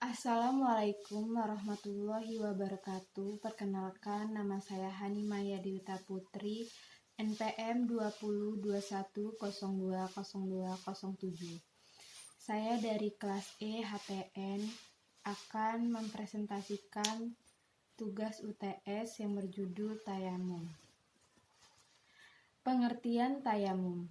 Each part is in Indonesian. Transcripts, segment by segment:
Assalamualaikum warahmatullahi wabarakatuh. Perkenalkan, nama saya Hani Maya Dewita Putri, NPM 2021020207. Saya dari kelas E HTN akan mempresentasikan tugas UTS yang berjudul Tayamum. Pengertian tayamum.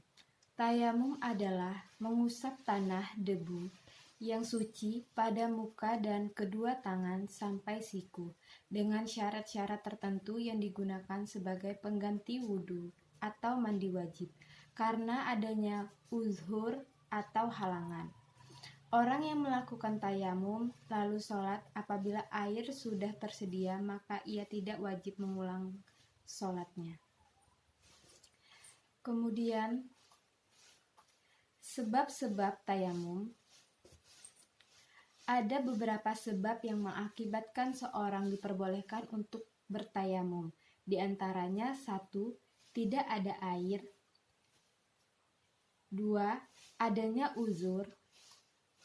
Tayamum adalah mengusap tanah debu yang suci pada muka dan kedua tangan sampai siku dengan syarat-syarat tertentu yang digunakan sebagai pengganti wudhu atau mandi wajib karena adanya uzhur atau halangan. Orang yang melakukan tayamum lalu sholat apabila air sudah tersedia maka ia tidak wajib mengulang sholatnya. Kemudian sebab-sebab tayamum. Ada beberapa sebab yang mengakibatkan seorang diperbolehkan untuk bertayamum. Di antaranya 1. Tidak ada air. 2. Adanya uzur.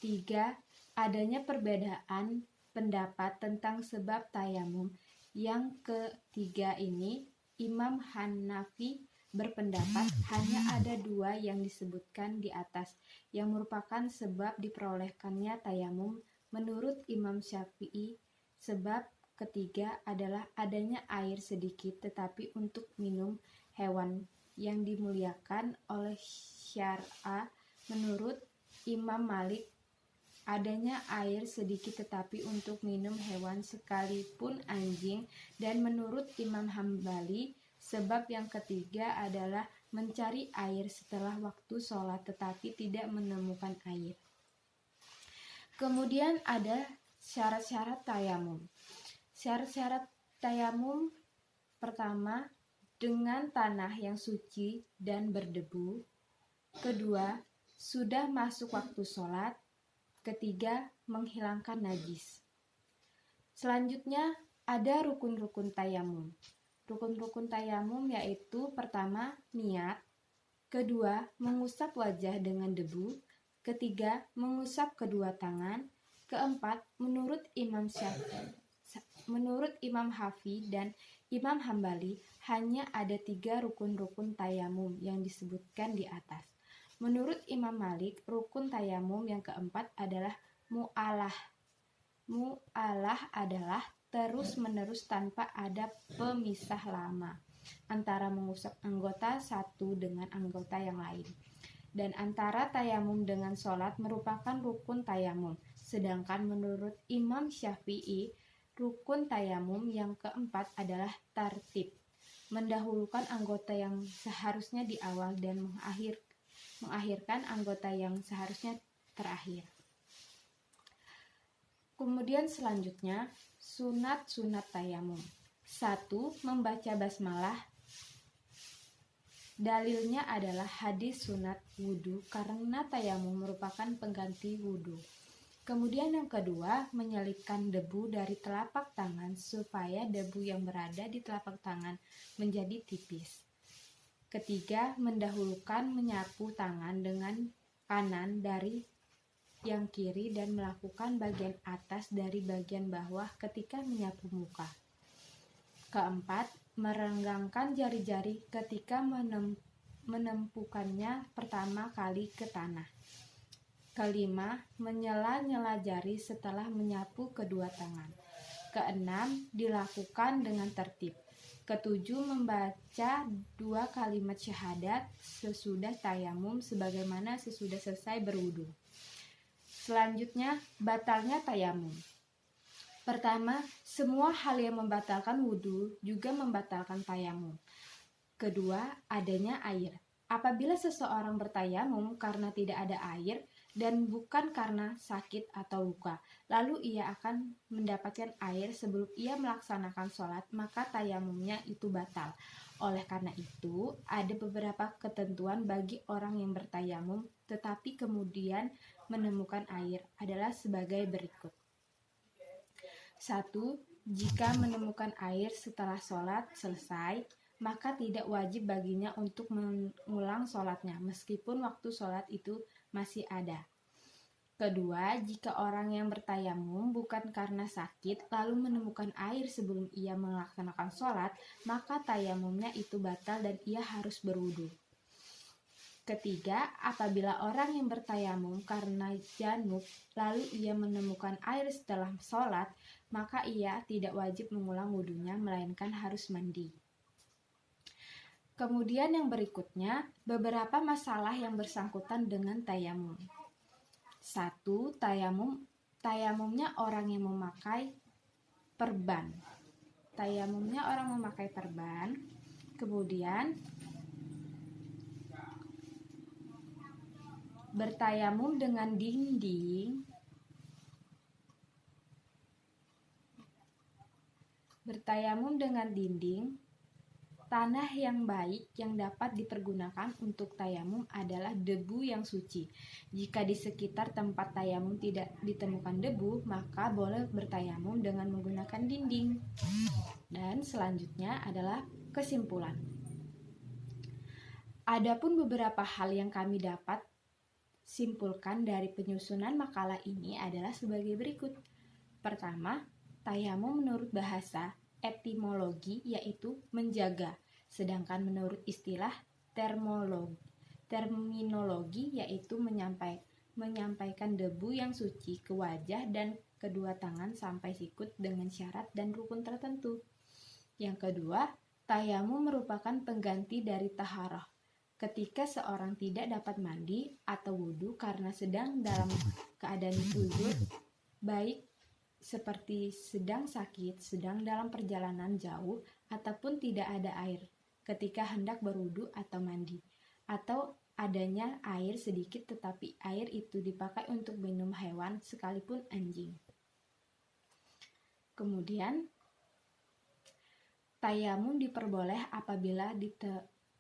3. Adanya perbedaan pendapat tentang sebab tayamum. Yang ketiga ini, Imam Hanafi berpendapat hanya ada 2 yang disebutkan di atas yang merupakan sebab diperolehkannya tayamum. Menurut Imam Syafi'i, sebab ketiga adalah adanya air sedikit tetapi untuk minum hewan yang dimuliakan oleh syar'a. Menurut Imam Malik, adanya air sedikit tetapi untuk minum hewan sekalipun anjing. Dan menurut Imam Hambali, sebab yang ketiga adalah mencari air setelah waktu sholat tetapi tidak menemukan air. Kemudian ada syarat-syarat tayamum. Syarat-syarat tayamum pertama, dengan tanah yang suci dan berdebu. Kedua, sudah masuk waktu sholat. Ketiga, menghilangkan najis. Selanjutnya ada rukun-rukun tayamum. Rukun-rukun tayamum yaitu pertama, niat. Kedua, mengusap wajah dengan debu. Ketiga, mengusap kedua tangan. Keempat, menurut Imam Hafi dan Imam Hambali, hanya ada 3 rukun-rukun tayamum yang disebutkan di atas. Menurut Imam Malik, rukun tayamum yang keempat adalah mu'alah. Mu'alah adalah terus-menerus tanpa ada pemisah lama antara mengusap anggota satu dengan anggota yang lain. Dan antara tayamum dengan sholat merupakan rukun tayamum. Sedangkan menurut Imam Syafi'i, rukun tayamum yang keempat adalah tartib, mendahulukan anggota yang seharusnya di awal dan mengakhirkan anggota yang seharusnya terakhir. Kemudian selanjutnya, sunat-sunat tayamum. 1. Membaca basmalah. Dalilnya adalah hadis sunat wudhu karena tayamum merupakan pengganti wudhu. Kemudian yang kedua, menyelipkan debu dari telapak tangan supaya debu yang berada di telapak tangan menjadi tipis. Ketiga, mendahulukan menyapu tangan dengan kanan dari yang kiri dan melakukan bagian atas dari bagian bawah ketika menyapu muka. Keempat, merenggangkan jari-jari ketika menempukannya pertama kali ke tanah. Kelima, menyela-nyela jari setelah menyapu kedua tangan. Keenam, dilakukan dengan tertib. Ketujuh, membaca 2 kalimat syahadat sesudah tayamum sebagaimana sesudah selesai berwudu. Selanjutnya, batalnya tayamum. Pertama, semua hal yang membatalkan wudhu juga membatalkan tayamum. Kedua, adanya air. Apabila seseorang bertayamum karena tidak ada air dan bukan karena sakit atau luka, lalu ia akan mendapatkan air sebelum ia melaksanakan sholat, maka tayamumnya itu batal. Oleh karena itu, ada beberapa ketentuan bagi orang yang bertayamum tetapi kemudian menemukan air adalah sebagai berikut. 1. Jika menemukan air setelah sholat selesai, maka tidak wajib baginya untuk mengulang sholatnya meskipun waktu sholat itu masih ada. Kedua, jika orang yang bertayamum bukan karena sakit lalu menemukan air sebelum ia melaksanakan sholat, maka tayamumnya itu batal dan ia harus berwudu. Ketiga, apabila orang yang bertayamum karena janub lalu ia menemukan air setelah sholat, maka ia tidak wajib mengulang wudunya melainkan harus mandi. Kemudian yang berikutnya, beberapa masalah yang bersangkutan dengan tayamum. 1. Tayamumnya orang yang memakai perban. Tayamumnya orang memakai perban. Kemudian bertayamum dengan dinding. Bertayamum dengan dinding. Tanah yang baik yang dapat dipergunakan untuk tayamum adalah debu yang suci. Jika di sekitar tempat tayamum tidak ditemukan debu, maka boleh bertayamum dengan menggunakan dinding. Dan selanjutnya adalah kesimpulan. Adapun beberapa hal yang kami dapat simpulkan dari penyusunan makalah ini adalah sebagai berikut. Pertama, tayamum menurut bahasa etimologi yaitu menjaga, sedangkan menurut istilah terminologi yaitu menyampaikan debu yang suci ke wajah dan kedua tangan sampai sikut dengan syarat dan rukun tertentu. Yang kedua, tayamum merupakan pengganti dari taharah. Ketika seorang tidak dapat mandi atau wudu karena sedang dalam keadaan uzur, baik seperti sedang sakit, sedang dalam perjalanan jauh, ataupun tidak ada air ketika hendak berwudu atau mandi, atau adanya air sedikit tetapi air itu dipakai untuk minum hewan sekalipun anjing. Kemudian tayamum diperboleh apabila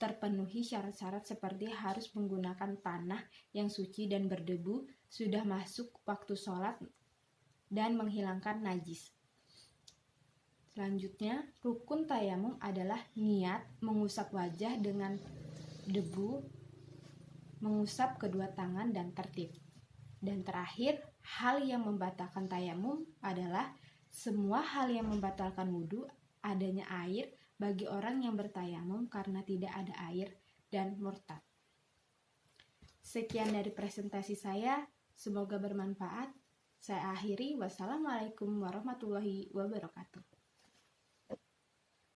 terpenuhi syarat-syarat seperti harus menggunakan tanah yang suci dan berdebu, sudah masuk waktu sholat, dan menghilangkan najis. Selanjutnya, rukun tayamum adalah niat, mengusap wajah dengan debu, mengusap kedua tangan dan tertib. Dan terakhir, hal yang membatalkan tayamum adalah semua hal yang membatalkan wudu, adanya air bagi orang yang bertayamum karena tidak ada air, dan murtad. Sekian dari presentasi saya, semoga bermanfaat. Saya akhiri, wassalamualaikum warahmatullahi wabarakatuh.